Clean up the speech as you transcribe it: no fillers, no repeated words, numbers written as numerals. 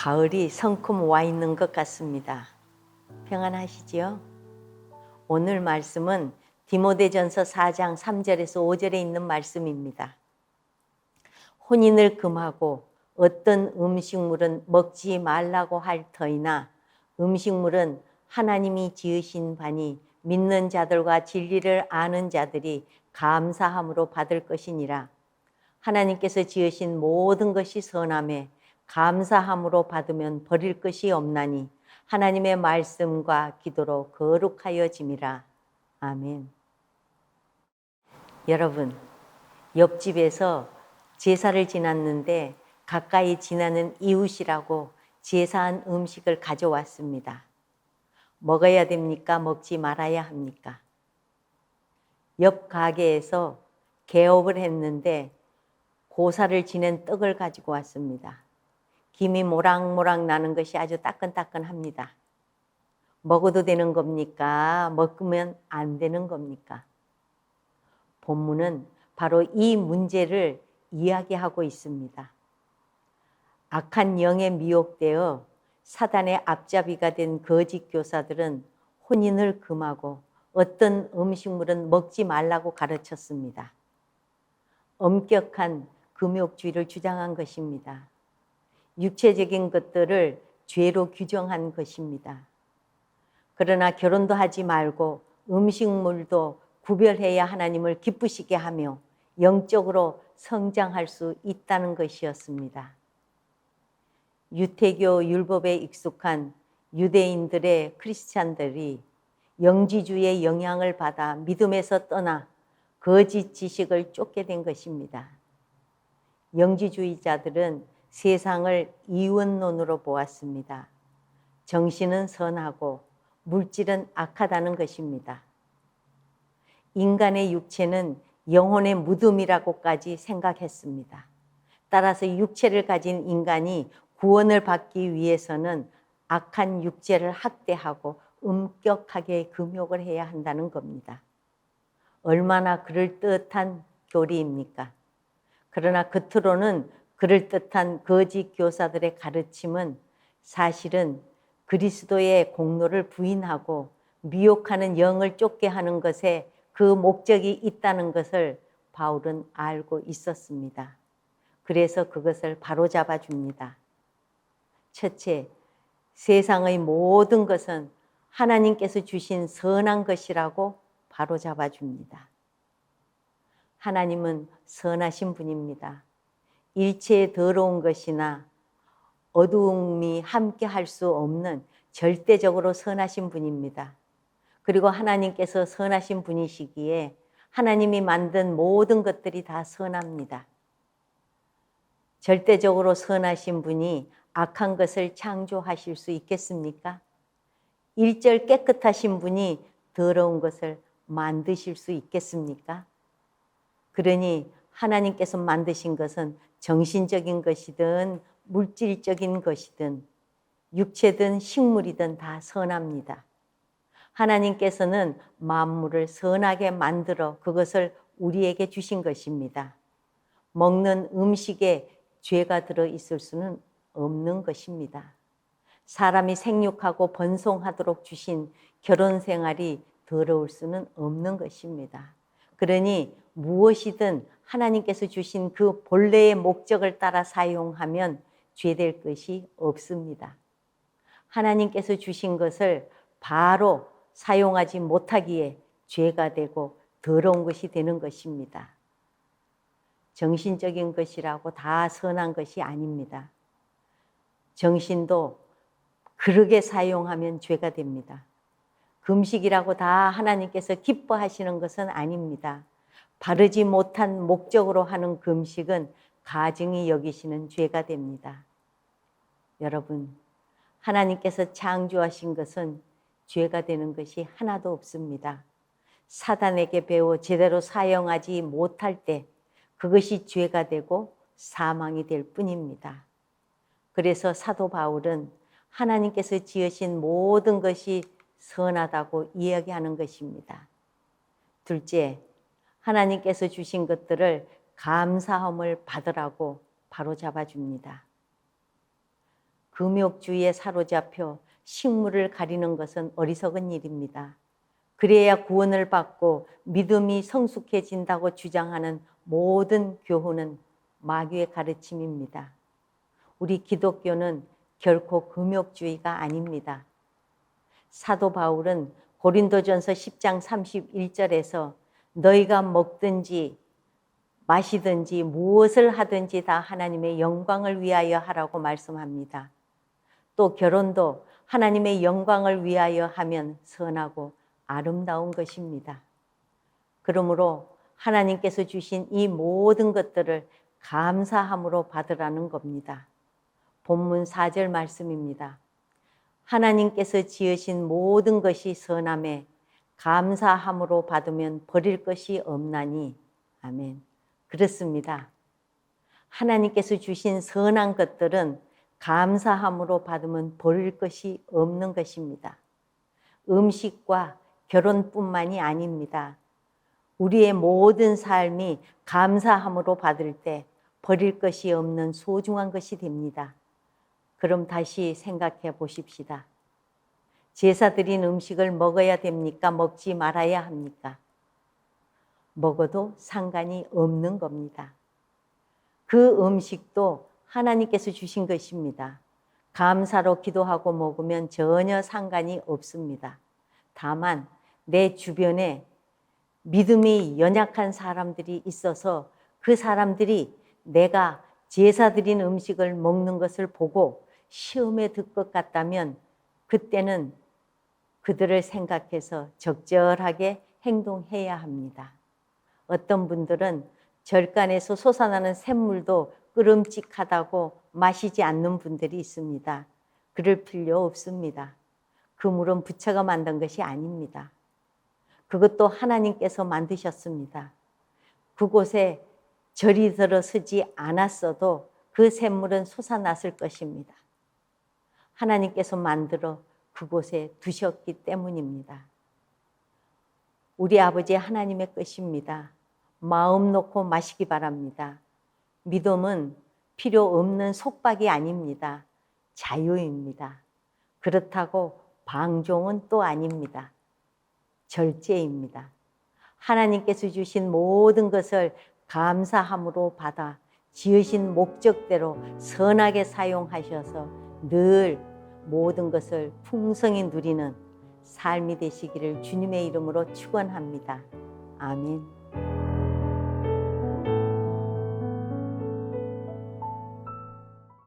가을이 성큼 와 있는 것 같습니다. 평안하시지요? 오늘 말씀은 디모데전서 4장 3절에서 5절에 있는 말씀입니다. 혼인을 금하고 어떤 음식물은 먹지 말라고 할 터이나 음식물은 하나님이 지으신 바니 믿는 자들과 진리를 아는 자들이 감사함으로 받을 것이니라. 하나님께서 지으신 모든 것이 선함에 감사함으로 받으면 버릴 것이 없나니 하나님의 말씀과 기도로 거룩하여짐이라. 아멘. 여러분, 옆집에서 제사를 지났는데 가까이 지나는 이웃이라고 제사한 음식을 가져왔습니다. 먹어야 됩니까? 먹지 말아야 합니까? 옆 가게에서 개업을 했는데 고사를 지낸 떡을 가지고 왔습니다. 김이 모락모락 나는 것이 아주 따끈따끈합니다. 먹어도 되는 겁니까? 먹으면 안 되는 겁니까? 본문은 바로 이 문제를 이야기하고 있습니다. 악한 영에 미혹되어 사단의 앞잡이가 된 거짓 교사들은 혼인을 금하고 어떤 음식물은 먹지 말라고 가르쳤습니다. 엄격한 금욕주의를 주장한 것입니다. 육체적인 것들을 죄로 규정한 것입니다. 그러나 결혼도 하지 말고 음식물도 구별해야 하나님을 기쁘시게 하며 영적으로 성장할 수 있다는 것이었습니다. 유태교 율법에 익숙한 유대인들의 크리스찬들이 영지주의의 영향을 받아 믿음에서 떠나 거짓 지식을 쫓게 된 것입니다. 영지주의자들은 세상을 이원론으로 보았습니다. 정신은 선하고 물질은 악하다는 것입니다. 인간의 육체는 영혼의 무덤이라고까지 생각했습니다. 따라서 육체를 가진 인간이 구원을 받기 위해서는 악한 육체를 학대하고 엄격하게 금욕을 해야 한다는 겁니다. 얼마나 그럴듯한 교리입니까? 그러나 겉으로는 그럴듯한 거짓 교사들의 가르침은 사실은 그리스도의 공로를 부인하고 미혹하는 영을 쫓게 하는 것에 그 목적이 있다는 것을 바울은 알고 있었습니다. 그래서 그것을 바로잡아 줍니다. 첫째, 세상의 모든 것은 하나님께서 주신 선한 것이라고 바로잡아 줍니다. 하나님은 선하신 분입니다. 일체의 더러운 것이나 어두움이 함께 할 수 없는 절대적으로 선하신 분입니다. 그리고 하나님께서 선하신 분이시기에 하나님이 만든 모든 것들이 다 선합니다. 절대적으로 선하신 분이 악한 것을 창조하실 수 있겠습니까? 일절 깨끗하신 분이 더러운 것을 만드실 수 있겠습니까? 그러니 하나님께서 만드신 것은 정신적인 것이든 물질적인 것이든 육체든 식물이든 다 선합니다. 하나님께서는 만물을 선하게 만들어 그것을 우리에게 주신 것입니다. 먹는 음식에 죄가 들어있을 수는 없는 것입니다. 사람이 생육하고 번성하도록 주신 결혼 생활이 더러울 수는 없는 것입니다. 그러니 무엇이든 하나님께서 주신 그 본래의 목적을 따라 사용하면 죄될 것이 없습니다. 하나님께서 주신 것을 바로 사용하지 못하기에 죄가 되고 더러운 것이 되는 것입니다. 정신적인 것이라고 다 선한 것이 아닙니다. 정신도 그르게 사용하면 죄가 됩니다. 금식이라고 다 하나님께서 기뻐하시는 것은 아닙니다. 바르지 못한 목적으로 하는 금식은 가증히 여기시는 죄가 됩니다. 여러분, 하나님께서 창조하신 것은 죄가 되는 것이 하나도 없습니다. 사단에게 배워 제대로 사용하지 못할 때 그것이 죄가 되고 사망이 될 뿐입니다. 그래서 사도 바울은 하나님께서 지으신 모든 것이 선하다고 이야기하는 것입니다. 둘째, 하나님께서 주신 것들을 감사함을 받으라고 바로잡아 줍니다. 금욕주의에 사로잡혀 식물을 가리는 것은 어리석은 일입니다. 그래야 구원을 받고 믿음이 성숙해진다고 주장하는 모든 교훈은 마귀의 가르침입니다. 우리 기독교는 결코 금욕주의가 아닙니다. 사도 바울은 고린도전서 10장 31절에서 너희가 먹든지 마시든지 무엇을 하든지 다 하나님의 영광을 위하여 하라고 말씀합니다. 또 결혼도 하나님의 영광을 위하여 하면 선하고 아름다운 것입니다. 그러므로 하나님께서 주신 이 모든 것들을 감사함으로 받으라는 겁니다. 본문 4절 말씀입니다. 하나님께서 지으신 모든 것이 선함에 감사함으로 받으면 버릴 것이 없나니. 아멘. 그렇습니다. 하나님께서 주신 선한 것들은 감사함으로 받으면 버릴 것이 없는 것입니다. 음식과 결혼뿐만이 아닙니다. 우리의 모든 삶이 감사함으로 받을 때 버릴 것이 없는 소중한 것이 됩니다. 그럼 다시 생각해 보십시다. 제사 드린 음식을 먹어야 됩니까? 먹지 말아야 합니까? 먹어도 상관이 없는 겁니다. 그 음식도 하나님께서 주신 것입니다. 감사로 기도하고 먹으면 전혀 상관이 없습니다. 다만 내 주변에 믿음이 연약한 사람들이 있어서 그 사람들이 내가 제사 드린 음식을 먹는 것을 보고 시험에 들 것 같다면 그때는 그들을 생각해서 적절하게 행동해야 합니다. 어떤 분들은 절간에서 솟아나는 샘물도 끄름직하다고 마시지 않는 분들이 있습니다. 그럴 필요 없습니다. 그 물은 부처가 만든 것이 아닙니다. 그것도 하나님께서 만드셨습니다. 그곳에 절이 들어서지 않았어도 그 샘물은 솟아났을 것입니다. 하나님께서 만들어 그곳에 두셨기 때문입니다. 우리 아버지 하나님의 것입니다. 마음 놓고 마시기 바랍니다. 믿음은 필요 없는 속박이 아닙니다. 자유입니다. 그렇다고 방종은 또 아닙니다. 절제입니다. 하나님께서 주신 모든 것을 감사함으로 받아 지으신 목적대로 선하게 사용하셔서 늘 모든 것을 풍성히 누리는 삶이 되시기를 주님의 이름으로 축원합니다. 아멘.